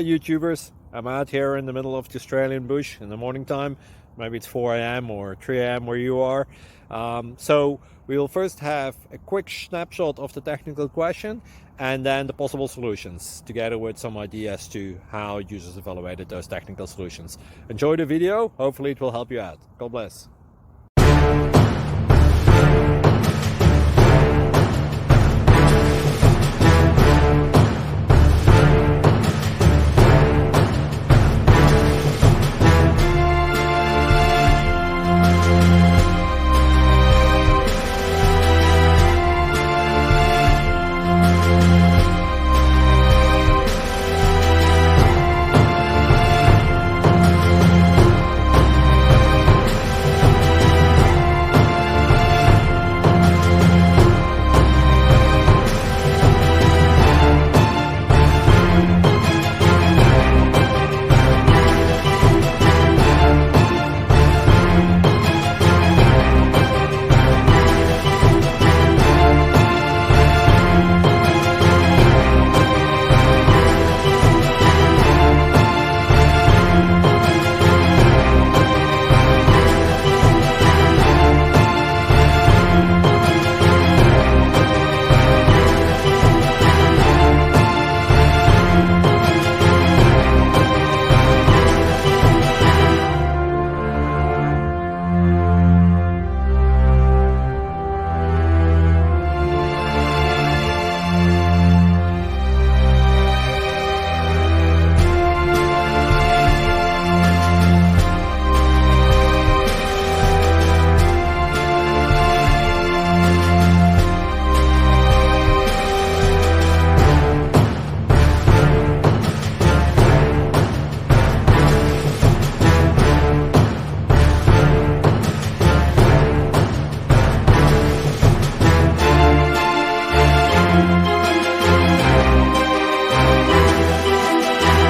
YouTubers. I'm out here in the middle of the Australian bush in the morning time. Maybe it's 4 a.m. or 3 a.m. where you are. So we will first have a quick snapshot of the technical question and then the possible solutions, together with some ideas to how users evaluated those technical solutions. Enjoy the video. Hopefully it will help you out. God bless.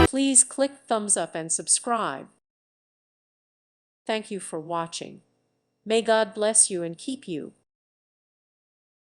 Please click thumbs up and subscribe. Thank you for watching. May God bless you and keep you.